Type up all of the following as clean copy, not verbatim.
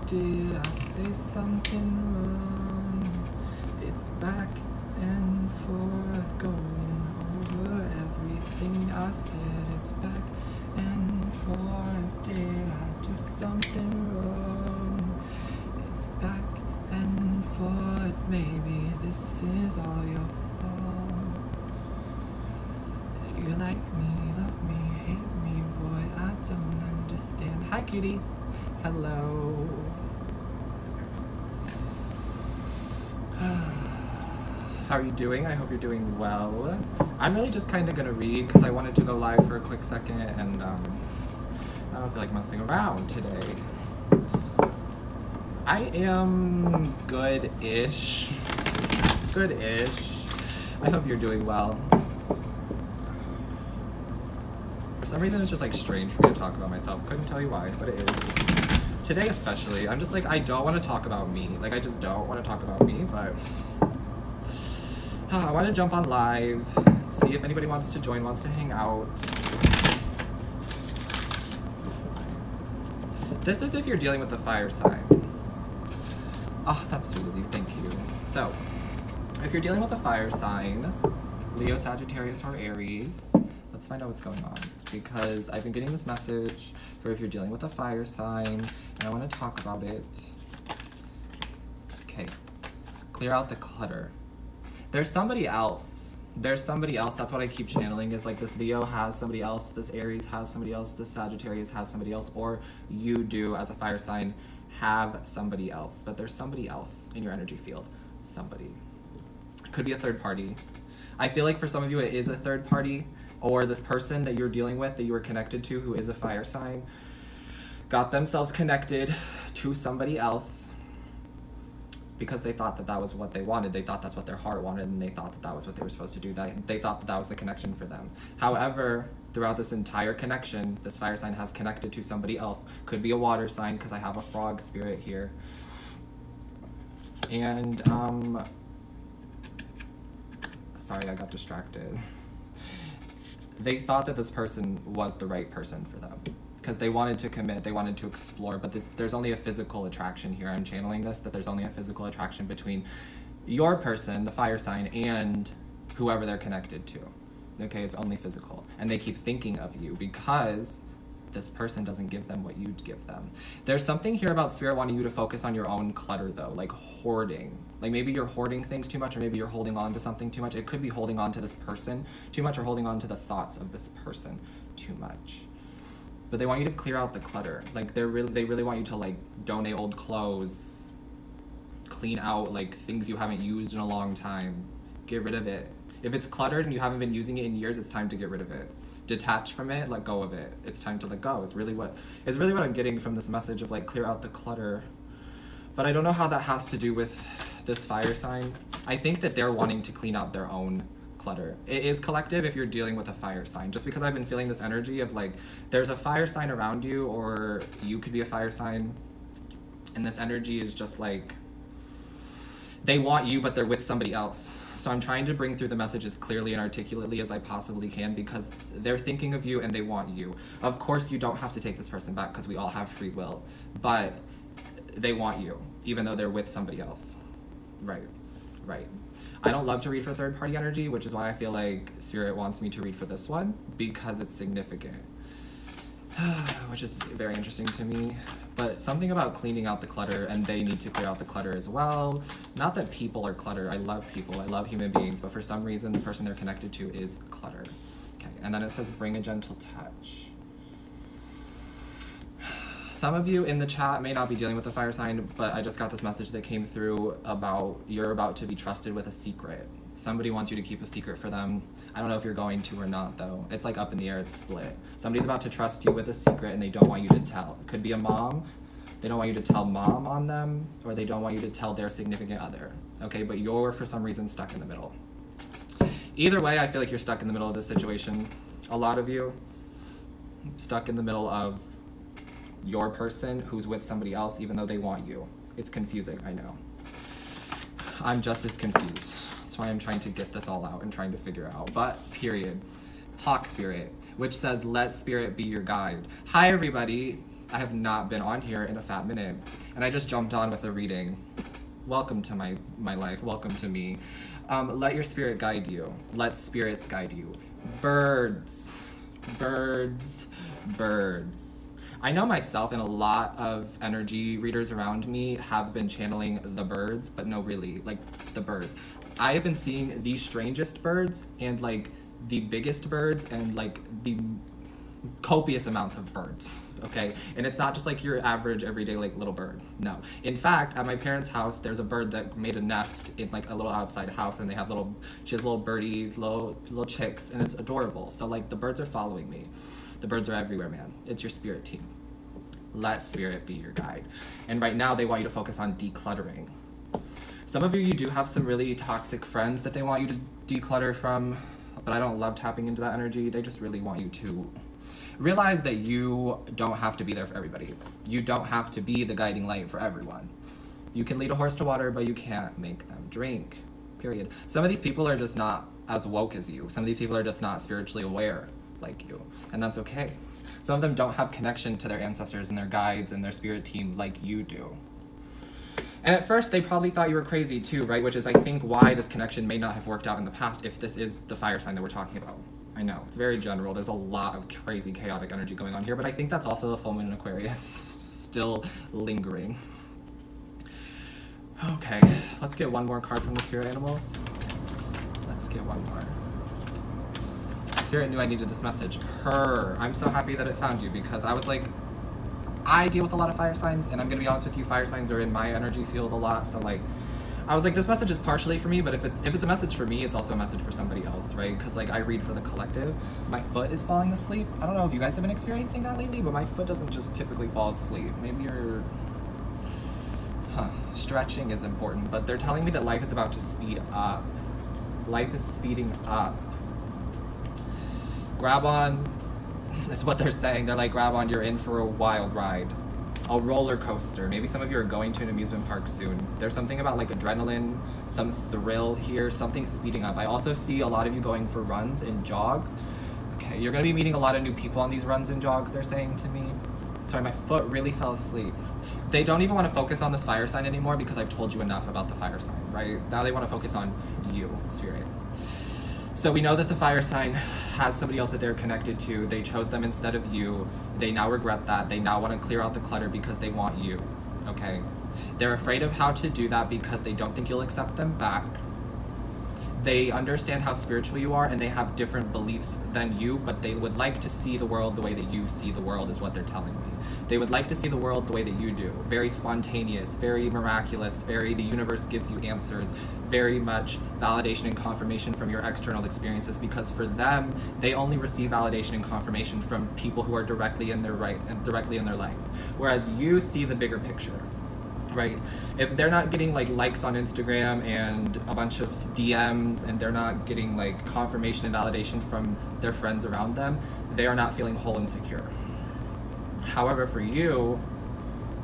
Did I say something wrong? It's back and forth, going over everything I said. It's back and forth. Did I do something wrong? It's back and forth. Maybe this is all your fault. You like me, love me, hate me, boy, I don't understand. Hi, cutie. Hello. How are you doing? I hope you're doing well. I'm really just kind of gonna read because I wanted to go live for a quick second, and I don't feel like messing around today. I am good-ish. Good-ish. I hope you're doing well. For some reason, it's just like strange for me to talk about myself. Couldn't tell you why, but it is. Today especially, I'm just like, I don't want to talk about me. Like, I just don't want to talk about me, but I want to jump on live, see if anybody wants to join, wants to hang out. This is if you're dealing with the fire sign. Oh, that's sweet of you, thank you. So, if you're dealing with a fire sign, Leo, Sagittarius, or Aries, let's find out what's going on. Because I've been getting this message for if you're dealing with a fire sign, and I want to talk about it. Okay, clear out the clutter. There's somebody else. That's what I keep channeling, is like this Leo has somebody else, this Aries has somebody else, this Sagittarius has somebody else, or you do as a fire sign have somebody else. But there's somebody else in your energy field. Somebody. Could be a third party. I feel like for some of you it is a third party, or this person that you're dealing with, that you were connected to, who is a fire sign, got themselves connected to somebody else because they thought that that was what they wanted. They thought that's what their heart wanted, and they thought that that was what they were supposed to do. They thought that that was the connection for them. However, throughout this entire connection, this fire sign has connected to somebody else. Could be a water sign, because I have a frog spirit here. And, sorry, I got distracted. They thought that this person was the right person for them because they wanted to commit, they wanted to explore, but there's only a physical attraction here. I'm channeling this, that there's only a physical attraction between your person, the fire sign, and whoever they're connected to. Okay, it's only physical. And they keep thinking of you because this person doesn't give them what you'd give them. There's something here about Spirit wanting you to focus on your own clutter though, like hoarding. Like maybe you're hoarding things too much, or maybe you're holding on to something too much. It could be holding on to this person too much, or holding on to the thoughts of this person too much. But they want you to clear out the clutter. Like they really want you to like donate old clothes, clean out like things you haven't used in a long time. Get rid of it. If it's cluttered and you haven't been using it in years, it's time to get rid of it. Detach from it, let go of it. It's time to let go. It's really what I'm getting from this message of like clear out the clutter. But I don't know how that has to do with this fire sign. I think that they're wanting to clean out their own clutter. It is collective if you're dealing with a fire sign. Just because I've been feeling this energy of like there's a fire sign around you, or you could be a fire sign, and this energy is just like they want you but they're with somebody else. So I'm trying to bring through the message as clearly and articulately as I possibly can, because they're thinking of you and they want you. Of course, you don't have to take this person back because we all have free will, but they want you, even though they're with somebody else. Right. I don't love to read for third party energy, which is why I feel like Spirit wants me to read for this one, because it's significant. Which is very interesting to me. But something about cleaning out the clutter, and they need to clear out the clutter as well. Not that people are clutter. I love people. I love human beings. But for some reason, the person they're connected to is clutter. Okay, and then it says, bring a gentle touch. Some of you in the chat may not be dealing with the fire sign, but I just got this message that came through about you're about to be trusted with a secret. Somebody wants you to keep a secret for them. I don't know if you're going to or not though. It's like up in the air, it's split. Somebody's about to trust you with a secret and they don't want you to tell. It could be a mom. They don't want you to tell mom on them, or they don't want you to tell their significant other. Okay, but you're for some reason stuck in the middle. Either way, I feel like you're stuck in the middle of this situation. A lot of you stuck in the middle of your person who's with somebody else even though they want you. It's confusing, I know. I'm just as confused. That's why I'm trying to get this all out and trying to figure out. But, period. Hawk Spirit, which says, let Spirit be your guide. Hi, everybody. I have not been on here in a fat minute, and I just jumped on with a reading. Welcome to my life. Welcome to me. Let your spirit guide you. Let spirits guide you. Birds, birds, birds. I know myself and a lot of energy readers around me have been channeling the birds, but no, really, like the birds. I have been seeing the strangest birds and like the biggest birds and like the copious amounts of birds, okay? And it's not just like your average everyday like little bird. No. In fact, at my parents' house, there's a bird that made a nest in like a little outside house, and she has little birdies, little chicks, and it's adorable. So like the birds are following me. The birds are everywhere, man. It's your spirit team. Let spirit be your guide. And right now they want you to focus on decluttering. Some of you do have some really toxic friends that they want you to declutter from, but I don't love tapping into that energy. They just really want you to realize that you don't have to be there for everybody. You don't have to be the guiding light for everyone. You can lead a horse to water, but you can't make them drink, period. Some of these people are just not as woke as you. Some of these people are just not spiritually aware like you, and that's okay. Some of them don't have connection to their ancestors and their guides and their spirit team like you do. And at first, they probably thought you were crazy too, right? Which is, I think, why this connection may not have worked out in the past if this is the fire sign that we're talking about. I know, it's very general. There's a lot of crazy, chaotic energy going on here, but I think that's also the full moon in Aquarius still lingering. Okay, let's get one more card from the spirit animals. Let's get one more. Spirit knew I needed this message. Purr. I'm so happy that it found you, because I was like, I deal with a lot of fire signs, and I'm gonna be honest with you, fire signs are in my energy field a lot, so like, I was like, this message is partially for me, but if it's a message for me, it's also a message for somebody else, right? Because like I read for the collective. My foot is falling asleep. I don't know if you guys have been experiencing that lately, but my foot doesn't just typically fall asleep. Maybe you're, stretching is important, but they're telling me that life is about to speed up. Life is speeding up. Grab on, that's what they're saying. They're like, grab on, you're in for a wild ride. A roller coaster. Maybe some of you are going to an amusement park soon. There's something about like adrenaline, some thrill here, something speeding up. I also see a lot of you going for runs and jogs. Okay, you're gonna be meeting a lot of new people on these runs and jogs, they're saying to me. Sorry, my foot really fell asleep. They don't even want to focus on this fire sign anymore because I've told you enough about the fire sign, right? Now they want to focus on you, spirit. So we know that the fire sign has somebody else that they're connected to. They chose them instead of you. They now regret that. They now want to clear out the clutter because they want you, okay? They're afraid of how to do that because they don't think you'll accept them back. They understand how spiritual you are, and they have different beliefs than you, but they would like to see the world the way that you see the world, is what they're telling me. They would like to see the world the way that you do. Very spontaneous, very miraculous, very the universe gives you answers, very much validation and confirmation from your external experiences, because for them, they only receive validation and confirmation from people who are directly in their life. Whereas you see the bigger picture. Right? If they're not getting like likes on Instagram and a bunch of DMs, and they're not getting like confirmation and validation from their friends around them, they are not feeling whole and secure. However, for you,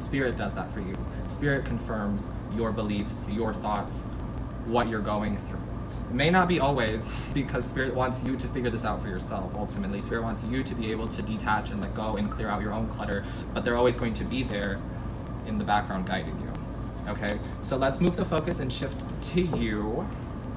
spirit does that for you. Spirit confirms your beliefs, your thoughts, what you're going through. It may not be always, because spirit wants you to figure this out for yourself. Ultimately, spirit wants you to be able to detach and let go and clear out your own clutter, but they're always going to be there in the background guiding you. Okay, so let's move the focus and shift to you,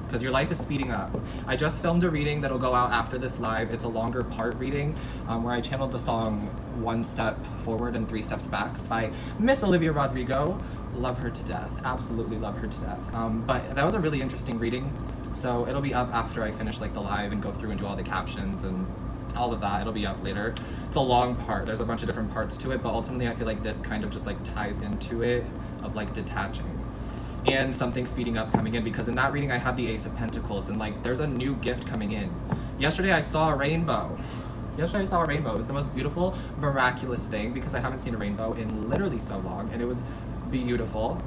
because your life is speeding up. I just filmed a reading that'll go out after this live. It's a longer part reading where I channeled the song 1 Step Forward and 3 Steps Back by Miss Olivia Rodrigo. Love her to death, absolutely love her to death. But that was a really interesting reading, so it'll be up after I finish like the live and go through and do all the captions and all of that. It'll be up later. It's a long part. There's a bunch of different parts to it, but ultimately I feel like this kind of just like ties into it, of like detaching and something speeding up coming in, because in that reading I had the Ace of Pentacles, and like there's a new gift coming in. Yesterday I saw a rainbow. It was the most beautiful, miraculous thing, because I haven't seen a rainbow in literally so long, and it was beautiful.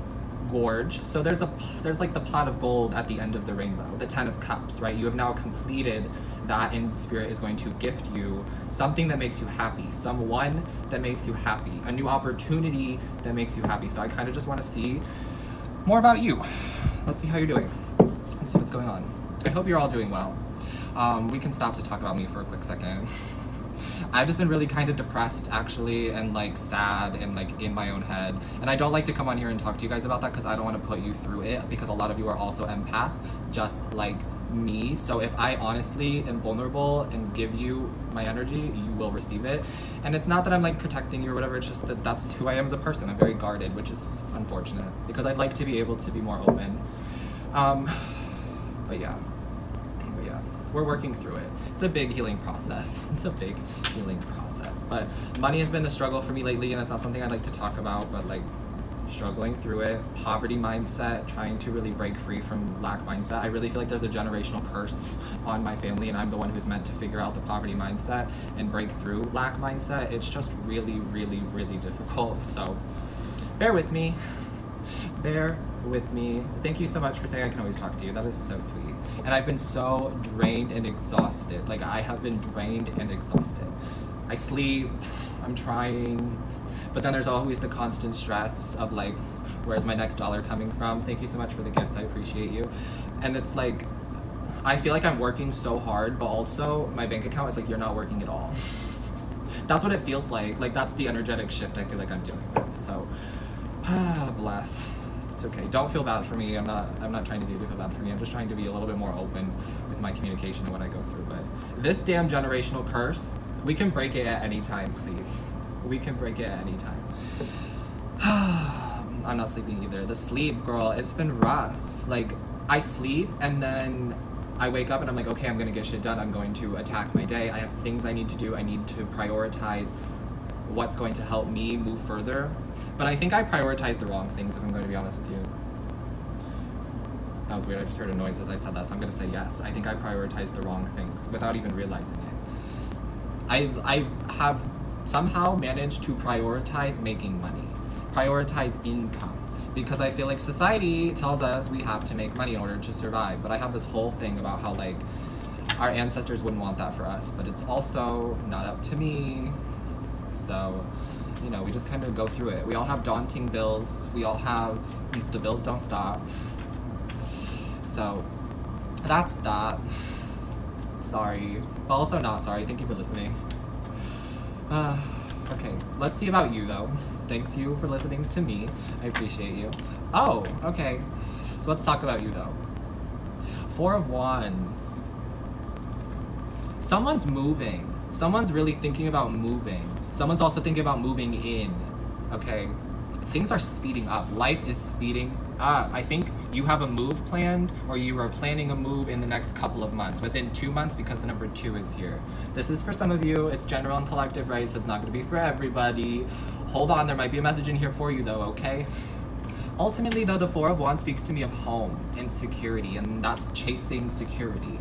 Gorge. So there's like the pot of gold at the end of the rainbow, the 10 of Cups, right? You have now completed that, and spirit is going to gift you something that makes you happy, someone that makes you happy, a new opportunity that makes you happy. So I kind of just want to see more about you. Let's see how you're doing. Let's see what's going on. I hope you're all doing well. We can stop to talk about me for a quick second. I've just been really kind of depressed, actually, and like sad and like in my own head. And I don't like to come on here and talk to you guys about that because I don't want to put you through it, because a lot of you are also empaths, just like me. So if I honestly am vulnerable and give you my energy, you will receive it. And it's not that I'm like protecting you or whatever, it's just that that's who I am as a person. I'm very guarded, which is unfortunate because I'd like to be able to be more open. But yeah, we're working through it. It's a big healing process. But money has been a struggle for me lately, and it's not something I'd like to talk about, but like struggling through it. Poverty mindset, trying to really break free from lack mindset. I really feel like there's a generational curse on my family, and I'm the one who's meant to figure out the poverty mindset and break through lack mindset. It's just really, really, really difficult. So bear with me. Thank you so much for saying I can always talk to you. That is so sweet. And I've been so drained and exhausted. Like, I have been drained and exhausted. I sleep, I'm trying, but then there's always the constant stress of like, where's my next dollar coming from? Thank you so much for the gifts, I appreciate you. And it's like, I feel like I'm working so hard, but also my bank account is like, you're not working at all. That's what it feels like. Like, that's the energetic shift I feel like I'm dealing with. So, bless. It's okay. Don't feel bad for me. I'm not trying to get you to feel bad for me. I'm just trying to be a little bit more open with my communication and what I go through. But this damn generational curse, we can break it at any time, please. We can break it at any time. I'm not sleeping either. The sleep, girl, it's been rough. Like, I sleep and then I wake up and I'm like, okay, I'm gonna get shit done. I'm going to attack my day. I have things I need to do. I need to prioritize what's going to help me move further. But I think I prioritized the wrong things, if I'm going to be honest with you. That was weird. I just heard a noise as I said that, so I'm going to say yes. I think I prioritized the wrong things without even realizing it. I have somehow managed to prioritize making money, prioritize income, because I feel like society tells us we have to make money in order to survive. But I have this whole thing about how like our ancestors wouldn't want that for us, but it's also not up to me. So, you know, we just kind of go through it. We all have daunting bills. The bills don't stop. So, that's that. Sorry. But also not sorry. Thank you for listening. Okay, let's see about you though. Thanks you for listening to me. I appreciate you. Oh, okay. Let's talk about you though. 4 of Wands. Someone's moving. Someone's really thinking about moving. Someone's also thinking about moving in, okay? Things are speeding up. Life is speeding up. I think you have a move planned, or you are planning a move in the next couple of months, within 2 months, because the number 2 is here. This is for some of you. It's general and collective, right? So it's not going to be for everybody. Hold on, there might be a message in here for you though, okay? Ultimately though, the 4 of Wands speaks to me of home and security, and that's chasing security.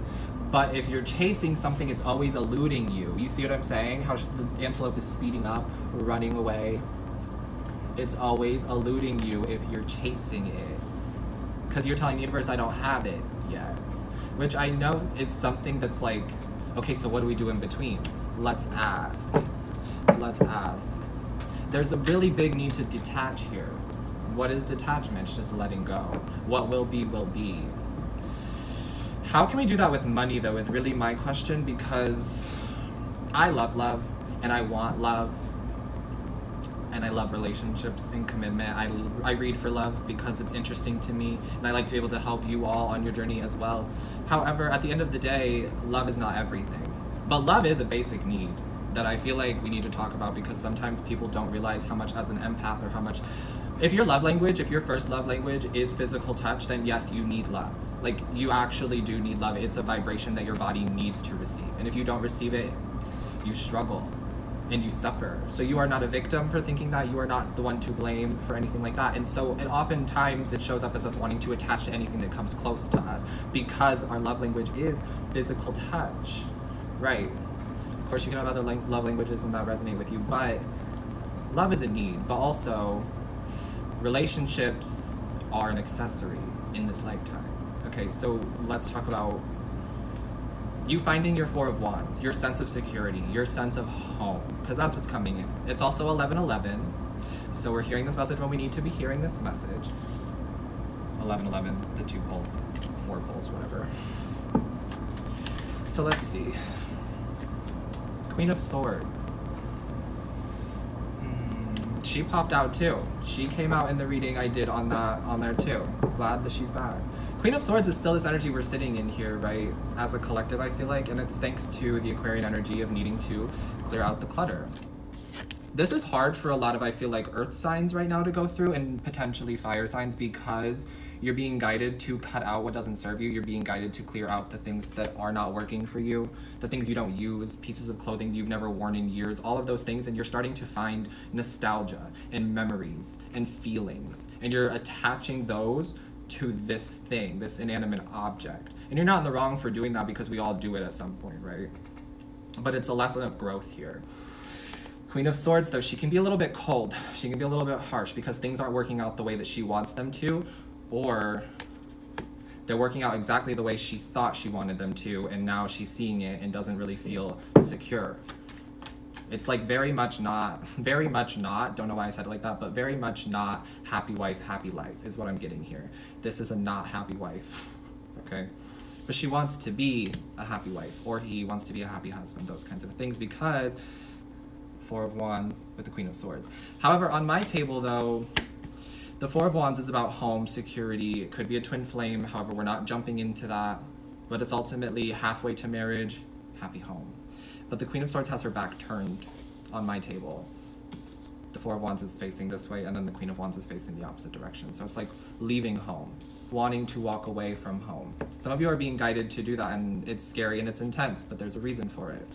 But if you're chasing something, it's always eluding you. You see what I'm saying? How the antelope is speeding up, running away. It's always eluding you if you're chasing it. Because you're telling the universe, I don't have it yet. Which I know is something that's like, okay, so what do we do in between? Let's ask. There's a really big need to detach here. What is detachment? It's just letting go. What will be, will be. How can we do that with money, though, is really my question, because I love love, and I want love, and I love relationships and commitment. I read for love because it's interesting to me, and I like to be able to help you all on your journey as well. However, at the end of the day, love is not everything. But love is a basic need that I feel like we need to talk about, because sometimes people don't realize how much as an empath, or how much... If your first love language is physical touch, then yes, you need love. Like, you actually do need love. It's a vibration that your body needs to receive. And if you don't receive it, you struggle and you suffer. So you are not a victim for thinking that. You are not the one to blame for anything like that. And oftentimes it shows up as us wanting to attach to anything that comes close to us, because our love language is physical touch. Right. Of course, you can have other love languages and that resonate with you, but love is a need. But also, relationships are an accessory in this lifetime. Okay, so let's talk about you finding your 4 of Wands, your sense of security, your sense of home, because that's what's coming in. It's also 11:11, so we're hearing this message when we need to be hearing this message. 11:11, the 2 poles, 4 poles, whatever. So let's see. Queen of Swords. She popped out too. She came out in the reading I did on there too. Glad that she's back. Queen of Swords is still this energy we're sitting in here, right? As a collective, I feel like, and it's thanks to the Aquarian energy of needing to clear out the clutter. This is hard for a lot of, I feel like, earth signs right now to go through, and potentially fire signs, because you're being guided to cut out what doesn't serve you. You're being guided to clear out the things that are not working for you, the things you don't use, pieces of clothing you've never worn in years, all of those things, and you're starting to find nostalgia and memories and feelings, and you're attaching those to this thing, this inanimate object. And you're not in the wrong for doing that, because we all do it at some point, right? But it's a lesson of growth here. Queen of Swords, though, she can be a little bit cold. She can be a little bit harsh because things aren't working out the way that she wants them to, or they're working out exactly the way she thought she wanted them to, and now she's seeing it and doesn't really feel secure. It's like very much not, don't know why I said it like that, but very much not happy wife, happy life is what I'm getting here. This is a not happy wife, okay? But she wants to be a happy wife, or he wants to be a happy husband, those kinds of things, because Four of Wands with the Queen of Swords. However, on my table, though, the Four of Wands is about home, security. It could be a twin flame. However, we're not jumping into that. But it's ultimately halfway to marriage, happy home. But the Queen of Swords has her back turned on my table. The Four of Wands is facing this way, and then the Queen of Wands is facing the opposite direction. So it's like leaving home, wanting to walk away from home. Some of you are being guided to do that, and it's scary and it's intense, but there's a reason for it.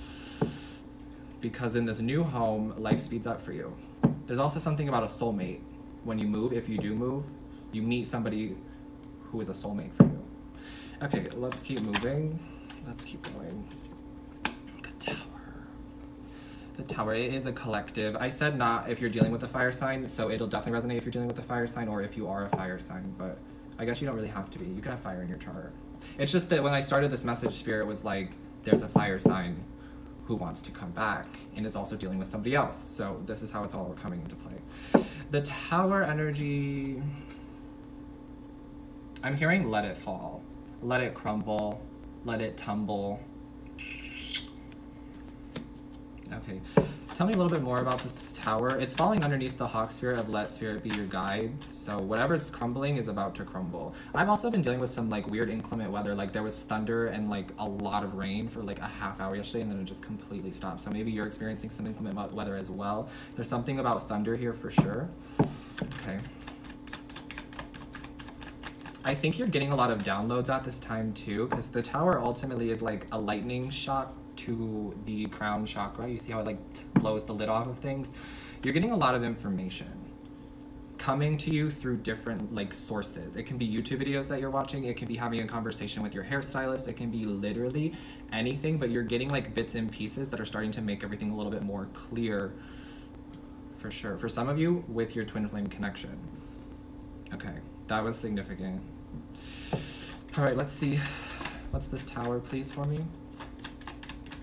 Because in this new home, life speeds up for you. There's also something about a soulmate. When you move, if you do move, you meet somebody who is a soulmate for you. Okay, let's keep moving. Let's keep going. The Tower. The Tower, it is a collective. I said not if you're dealing with a fire sign, so it'll definitely resonate if you're dealing with a fire sign, or if you are a fire sign, but I guess you don't really have to be. You can have fire in your chart. It's just that when I started this message, Spirit was like, there's a fire sign who wants to come back and is also dealing with somebody else. So this is how it's all coming into play. The Tower energy, I'm hearing let it fall, let it crumble, let it tumble. Okay, tell me a little bit more about this Tower. It's falling underneath the Hawk Spirit of let Spirit be your guide. So whatever's crumbling is about to crumble. I've also been dealing with some like weird inclement weather. Like there was thunder and like a lot of rain for like a half hour yesterday, and then it just completely stopped. So maybe you're experiencing some inclement weather as well. There's something about thunder here for sure. Okay. I think you're getting a lot of downloads at this time too, because the Tower ultimately is like a lightning shock to the crown chakra. You see how it like blows the lid off of things? You're getting a lot of information coming to you through different like sources. It can be YouTube videos that you're watching, it can be having a conversation with your hairstylist, it can be literally anything, but you're getting like bits and pieces that are starting to make everything a little bit more clear, for sure. For some of you, with your twin flame connection. Okay, that was significant. All right, let's see. What's this Tower, please, for me?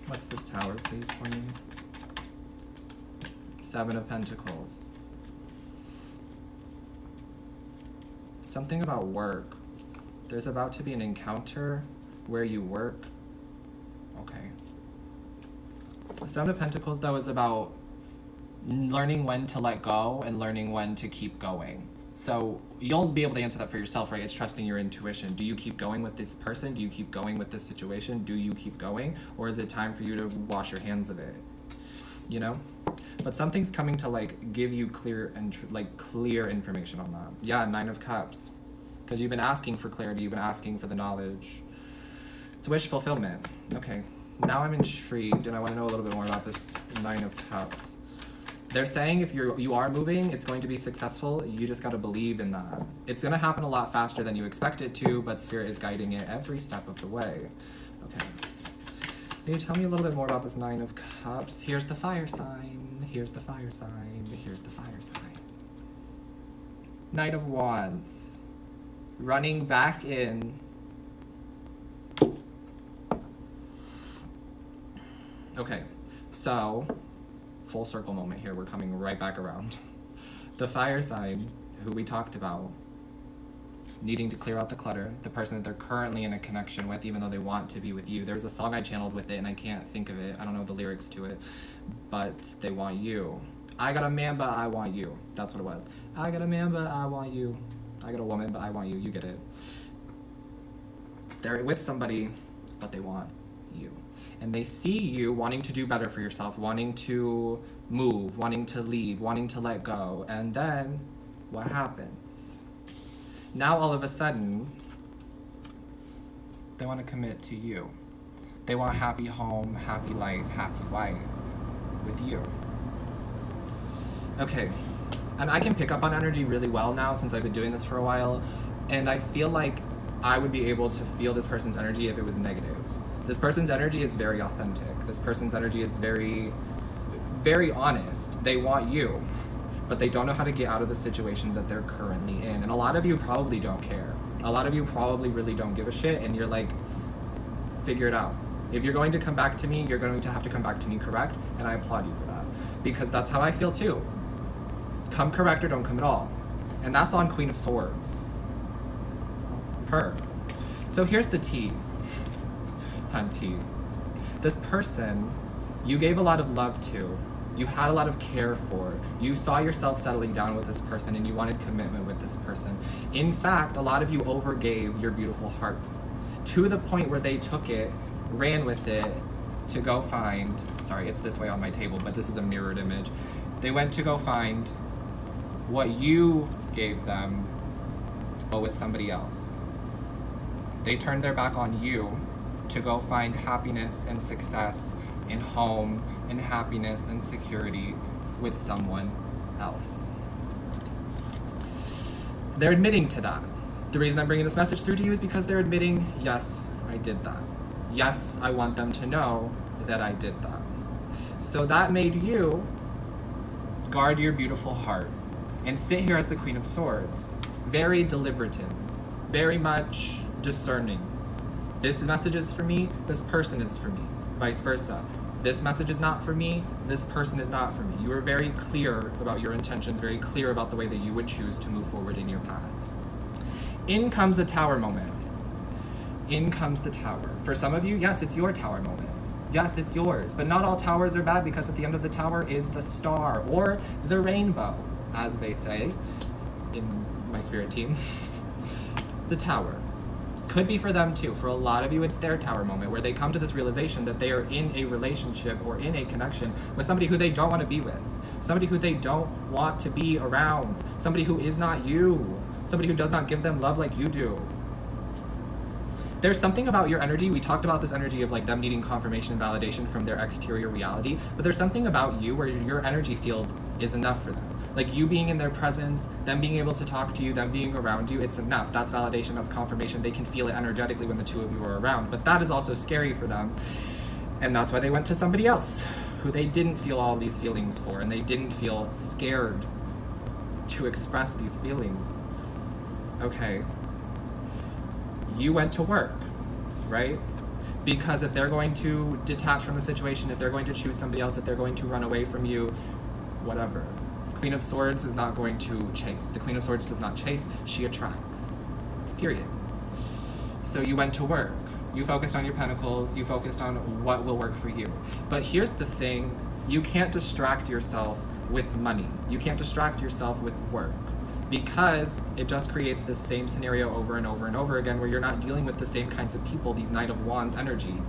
What's this Tower, please, for me? Seven of Pentacles. Something about work. There's about to be an encounter where you work. Okay. Seven of Pentacles, though, is about learning when to let go and learning when to keep going. So you'll be able to answer that for yourself, right? It's trusting your intuition. Do you keep going with this person? Do you keep going with this situation? Do you keep going? Or is it time for you to wash your hands of it? You know? But something's coming to like give you clear and clear information on that. Yeah, Nine of Cups. Because you've been asking for clarity. You've been asking for the knowledge. It's wish fulfillment. Okay. Now I'm intrigued and I want to know a little bit more about this Nine of Cups. They're saying if you are moving, it's going to be successful. You just got to believe in that. It's going to happen a lot faster than you expect it to, but Spirit is guiding it every step of the way. Okay. Can you tell me a little bit more about this Nine of Cups? Here's the fire sign. Here's the fire sign. Here's the fire sign. Knight of Wands. Running back in. Okay, so full circle moment here. We're coming right back around. The fire sign, who we talked about, needing to clear out the clutter, the person that they're currently in a connection with, even though they want to be with you. There's a song I channeled with it, and I can't think of it. I don't know the lyrics to it, but they want you. I got a man, but I want you. That's what it was. I got a man, but I want you. I got a woman, but I want you. You get it. They're with somebody, but they want you. And they see you wanting to do better for yourself, wanting to move, wanting to leave, wanting to let go. And then what happens? Now all of a sudden, they want to commit to you. They want happy home, happy life, happy wife with you. Okay, and I can pick up on energy really well now since I've been doing this for a while, and I feel like I would be able to feel this person's energy if it was negative. This person's energy is very authentic. This person's energy is very, very honest. They want you, but they don't know how to get out of the situation that they're currently in. And a lot of you probably don't care. A lot of you probably really don't give a shit, and you're like, figure it out. If you're going to come back to me, you're going to have to come back to me correct, and I applaud you for that. Because that's how I feel too. Come correct or don't come at all. And that's on Queen of Swords. Her. So here's the tea, hunty. This person you gave a lot of love to, you had a lot of care for, you saw yourself settling down with this person, and you wanted commitment with this person. In fact, a lot of you overgave your beautiful hearts to the point where they took it, ran with it to go find, sorry, it's this way on my table, but this is a mirrored image. They went to go find what you gave them, but with somebody else. They turned their back on you to go find happiness and success and home and happiness and security with someone else. They're admitting to that. The reason I'm bringing this message through to you is because they're admitting, yes, I did that. Yes, I want them to know that I did that. So that made you guard your beautiful heart and sit here as the Queen of Swords, very deliberative, very much discerning. This message is for me, this person is for me, vice versa. This message is not for me, this person is not for me. You are very clear about your intentions, very clear about the way that you would choose to move forward in your path. In comes a tower moment. In comes the tower. For some of you, yes, it's your tower moment. Yes, it's yours. But not all towers are bad, because at the end of the tower is the star, or the rainbow, as they say in my spirit team. The tower. Could be for them too. For a lot of you, it's their tower moment, where they come to this realization that they are in a relationship or in a connection with somebody who they don't want to be with, somebody who they don't want to be around, somebody who is not you, somebody who does not give them love like you do. There's something about your energy. We talked about this energy of like them needing confirmation and validation from their exterior reality, but there's something about you where your energy field is enough for them. Like you being in their presence, them being able to talk to you, them being around you, it's enough. That's validation, that's confirmation. They can feel it energetically when the two of you are around, but that is also scary for them. And that's why they went to somebody else who they didn't feel all these feelings for, and they didn't feel scared to express these feelings. Okay. You went to work, right? Because if they're going to detach from the situation, if they're going to choose somebody else, if they're going to run away from you, whatever. Queen of Swords is not going to chase. The Queen of Swords does not chase, she attracts. Period. So you went to work. You focused on your pentacles, you focused on what will work for you. But here's the thing, you can't distract yourself with money. You can't distract yourself with work, because it just creates this same scenario over and over and over again, where you're not dealing with the same kinds of people, these Knight of Wands energies.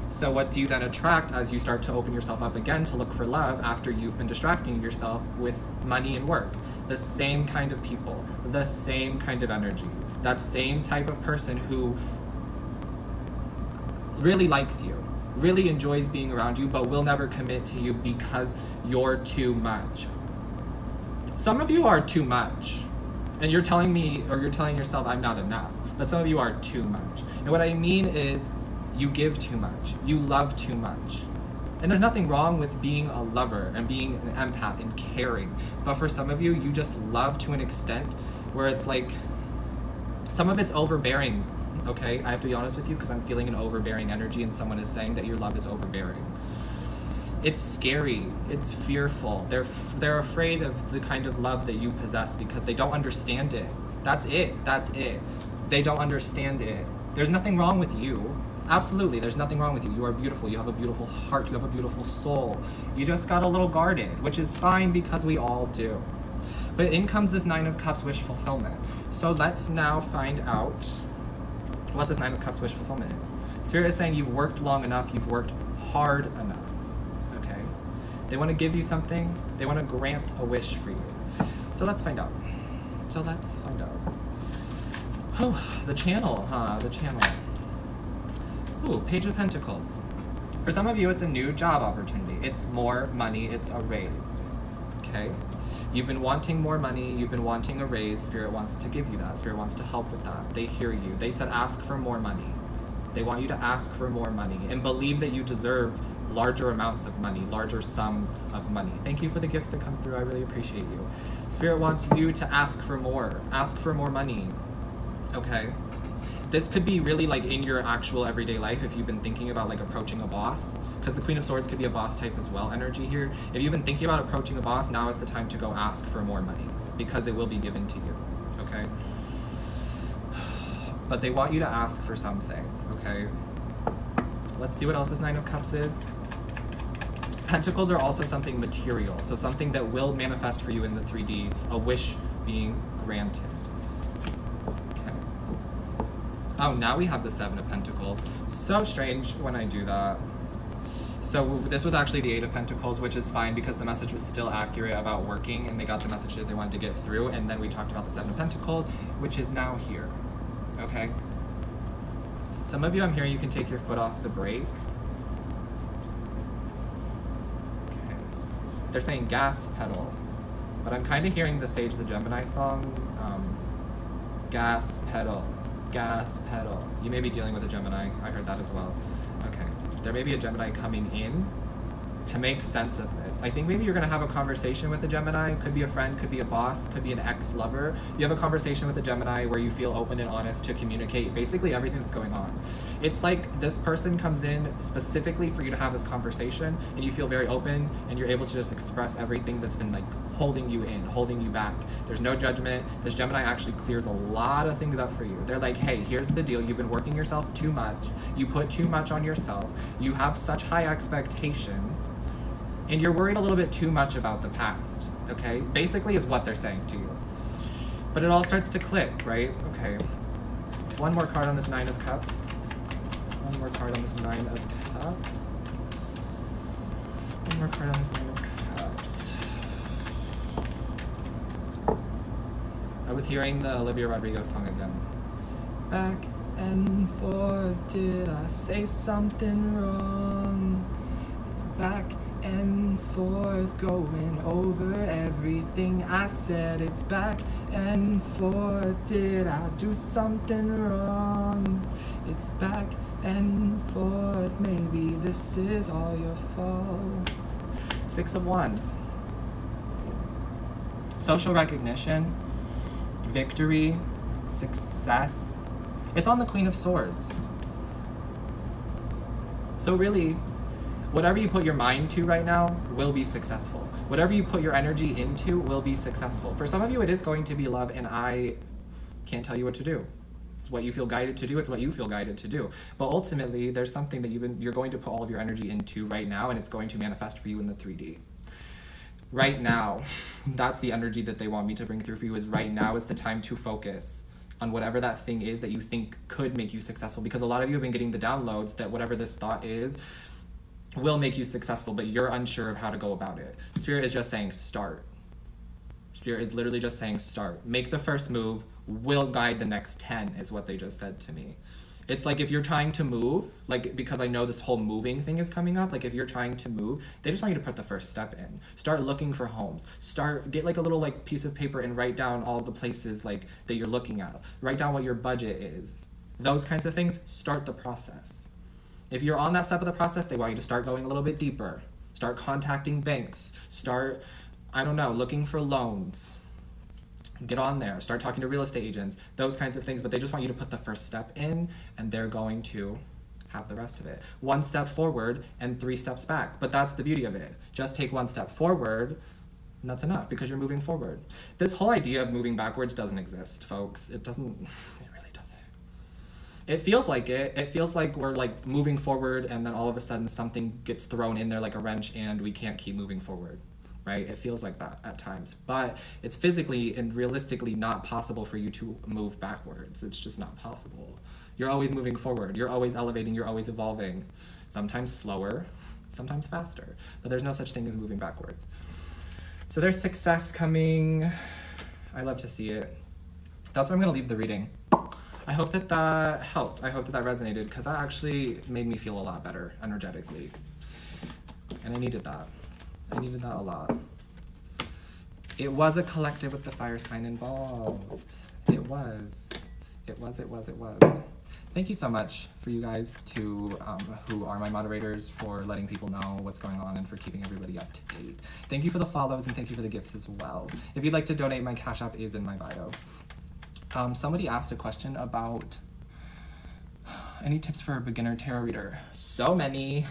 So what do you then attract as you start to open yourself up again to look for love after you've been distracting yourself with money and work? The same kind of people, the same kind of energy, that same type of person who really likes you, really enjoys being around you, but will never commit to you because you're too much. Some of you are too much, and you're telling me, or you're telling yourself, I'm not enough. But some of you are too much. And what I mean is, you give too much. You love too much. And there's nothing wrong with being a lover and being an empath and caring. But for some of you, you just love to an extent where it's like, some of it's overbearing, okay? I have to be honest with you, because I'm feeling an overbearing energy, and someone is saying that your love is overbearing. It's scary, it's fearful. They're afraid of the kind of love that you possess because they don't understand it. That's it. That's it. They don't understand it. There's nothing wrong with you. Absolutely, there's nothing wrong with you. You are beautiful. You have a beautiful heart. You have a beautiful soul. You just got a little guarded, which is fine because we all do. But in comes this Nine of Cups wish fulfillment. So let's now find out what this Nine of Cups wish fulfillment is. Spirit is saying you've worked long enough. You've worked hard enough. Okay? They want to give you something. They want to grant a wish for you. So let's find out. Oh, the channel, huh? The channel. Ooh, Page of Pentacles. For some of you, it's a new job opportunity. It's more money. It's a raise. Okay? You've been wanting more money. You've been wanting a raise. Spirit wants to give you that. Spirit wants to help with that. They hear you. They said ask for more money. They want you to ask for more money and believe that you deserve larger amounts of money, larger sums of money. Thank you for the gifts that come through. I really appreciate you. Spirit wants you to ask for more. Ask for more money. Okay? This could be really like in your actual everyday life if you've been thinking about like approaching a boss, because the Queen of Swords could be a boss type as well energy here. If you've been thinking about approaching a boss, now is the time to go ask for more money because it will be given to you. Okay? But they want you to ask for something. Okay? Let's see what else this Nine of Cups is. Pentacles are also something material, so something that will manifest for you in the 3D, a wish being granted. Okay. Oh, now we have the Seven of Pentacles. So strange when I do that. So this was actually the Eight of Pentacles, which is fine because the message was still accurate about working and they got the message that they wanted to get through, and then we talked about the Seven of Pentacles, which is now here. Okay? Some of you, I'm hearing you can take your foot off the brake. They're saying gas pedal, but I'm kind of hearing the Sage the Gemini song, gas pedal, gas pedal. You may be dealing with a Gemini. I heard that as well. Okay. There may be a Gemini coming in to make sense of this. I think maybe you're going to have a conversation with a Gemini. Could be a friend, could be a boss, could be an ex-lover. You have a conversation with a Gemini where you feel open and honest to communicate basically everything that's going on. It's like this person comes in specifically for you to have this conversation and you feel very open and you're able to just express everything that's been like holding you in, holding you back. There's no judgment. This Gemini actually clears a lot of things up for you. They're like, hey, here's the deal. You've been working yourself too much. You put too much on yourself. You have such high expectations. And you're worried a little bit too much about the past, okay? Basically is what they're saying to you. But it all starts to click, right? Okay. One more card on this Nine of Cups. One more card on this Nine of Cups. One more card on this Nine of Cups. I was hearing the Olivia Rodrigo song again. Back and forth, did I say something wrong? It's back and forth, going over everything I said. It's back and forth, did I do something wrong? It's back and forth, maybe this is all your fault. Six of Wands. Social recognition, victory, success. It's on the Queen of Swords. So really, whatever you put your mind to right now will be successful. Whatever you put your energy into will be successful. For some of you, it is going to be love, and I can't tell you what to do. It's what you feel guided to do. It's what you feel guided to do. But ultimately, there's something that you're going to put all of your energy into right now, and it's going to manifest for you in the 3D. Right now, that's the energy that they want me to bring through for you, is right now is the time to focus on whatever that thing is that you think could make you successful. Because a lot of you have been getting the downloads that whatever this thought is will make you successful, but you're unsure of how to go about it. Spirit is just saying start. Spirit is literally just saying start. Make the first move, will guide the next 10 is what they just said to me. It's like if you're trying to move, like because I know this whole moving thing is coming up, like if you're trying to move, they just want you to put the first step in. Start looking for homes. Get like a little like piece of paper and write down all the places like that you're looking at. Write down what your budget is. Those kinds of things, start the process. If you're on that step of the process, they want you to start going a little bit deeper. Start contacting banks. Start, I don't know, looking for loans. Get on there. Start talking to real estate agents. Those kinds of things. But they just want you to put the first step in, and they're going to have the rest of it. 1 step forward and 3 steps back. But that's the beauty of it. Just take 1 step forward, And that's enough because you're moving forward. This whole idea of moving backwards doesn't exist, folks. It doesn't, it really doesn't. It feels like it. It feels like we're like moving forward and then all of a sudden something gets thrown in there like a wrench and we can't keep moving forward, right? It feels like that at times, but it's physically and realistically not possible for you to move backwards. It's just not possible. You're always moving forward. You're always elevating. You're always evolving. Sometimes slower, sometimes faster, but there's no such thing as moving backwards. So there's success coming. I love to see it. That's where I'm gonna leave the reading. I hope that that helped. I hope that that resonated because that actually made me feel a lot better energetically. And I needed that. I needed that a lot. It was a collective with the fire sign involved. It was. It was. Thank you so much for you guys who are my moderators for letting people know what's going on and for keeping everybody up to date. Thank you for the follows and thank you for the gifts as well. If you'd like to donate, my Cash App is in my bio. Somebody asked a question about any tips for a beginner tarot reader. So many.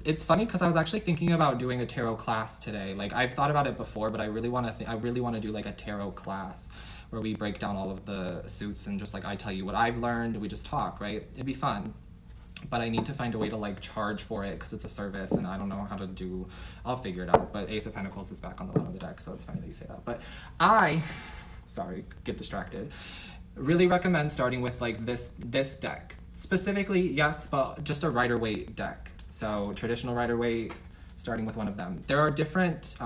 It's funny because I was actually thinking about doing a tarot class today. Like I've thought about it before, but I really want to do like a tarot class where we break down all of the suits and just like I tell you what I've learned, we just talk, right? It'd be fun. But I need to find a way to like charge for it because it's a service and I don't know how to do, I'll figure it out. But Ace of Pentacles is back on the bottom of the deck, so it's funny that you say that. But sorry, get distracted. Really recommend starting with like this deck. Specifically, yes, but just a Rider-Waite deck. So traditional Rider-Waite, starting with one of them. There are different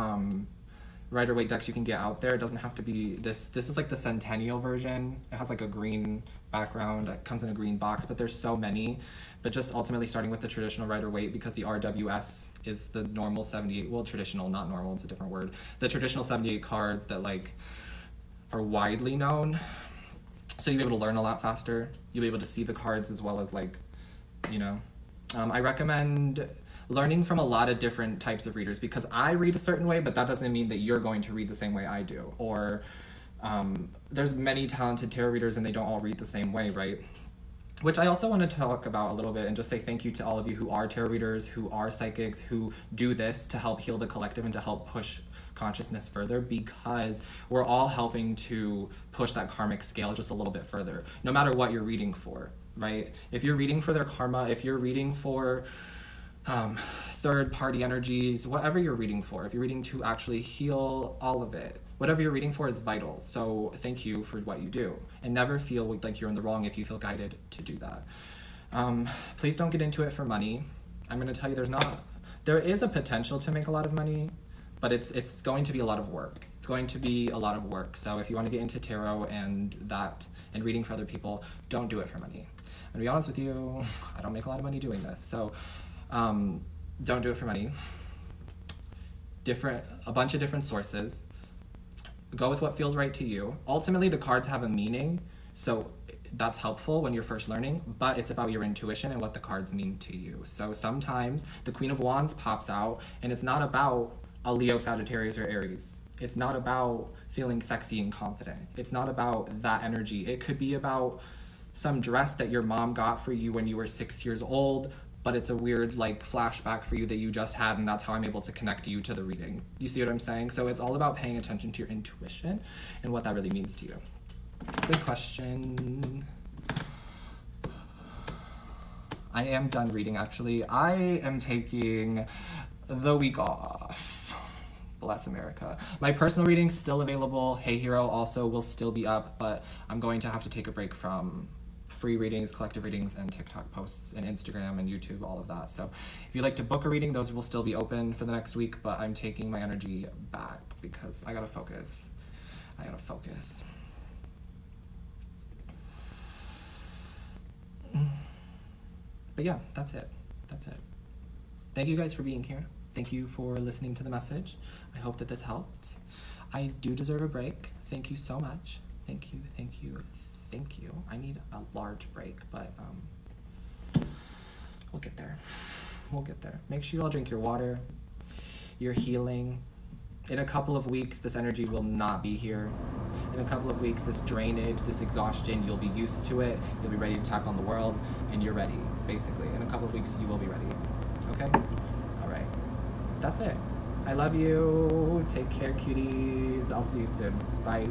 Rider-Waite decks you can get out there. It doesn't have to be this. This is like the Centennial version. It has like a green background. It comes in a green box, but there's so many. But just ultimately starting with the traditional Rider-Waite because the RWS is the normal 78. Well, traditional, not normal. It's a different word. The traditional 78 cards that like are widely known. So you'll be able to learn a lot faster. You'll be able to see the cards as well as like, you know. I recommend learning from a lot of different types of readers because I read a certain way, but that doesn't mean that you're going to read the same way I do. Or there's many talented tarot readers and they don't all read the same way, right? Which I also want to talk about a little bit and just say thank you to all of you who are tarot readers, who are psychics, who do this to help heal the collective and to help push consciousness further because we're all helping to push that karmic scale just a little bit further, no matter what you're reading for, right? If you're reading for their karma, if you're reading for third-party energies, whatever you're reading for, if you're reading to actually heal all of it, whatever you're reading for is vital. So thank you for what you do. And never feel like you're in the wrong if you feel guided to do that. Please don't get into it for money. I'm going to tell you there is a potential to make a lot of money, but it's going to be a lot of work. It's going to be a lot of work. So if you want to get into tarot and reading for other people, don't do it for money. I'm going to be honest with you, I don't make a lot of money doing this. So don't do it for money. A bunch of different sources. Go with what feels right to you. Ultimately, the cards have a meaning, so that's helpful when you're first learning, but it's about your intuition and what the cards mean to you. So sometimes the Queen of Wands pops out, and it's not about a Leo, Sagittarius, or Aries. It's not about feeling sexy and confident. It's not about that energy. It could be about some dress that your mom got for you when you were 6 years old, but it's a weird like flashback for you that you just had, and that's how I'm able to connect you to the reading. You see what I'm saying? So it's all about paying attention to your intuition and what that really means to you. Good question. I am done reading, actually. I am taking the week off. Bless America. My personal reading's still available. Hey Hero also will still be up, but I'm going to have to take a break from free readings, collective readings, and TikTok posts, and Instagram and YouTube, all of that. So if you'd like to book a reading, those will still be open for the next week, but I'm taking my energy back because I gotta focus. But yeah, that's it. Thank you guys for being here. Thank you for listening to the message. I hope that this helped. I do deserve a break. Thank you so much. Thank you. I need a large break, but we'll get there. Make sure you all drink your water. You're healing. In a couple of weeks, this energy will not be here. In a couple of weeks, this drainage, this exhaustion, you'll be used to it. You'll be ready to attack on the world, and you're ready, basically. In a couple of weeks, you will be ready. Okay? All right. That's it. I love you. Take care, cuties. I'll see you soon. Bye.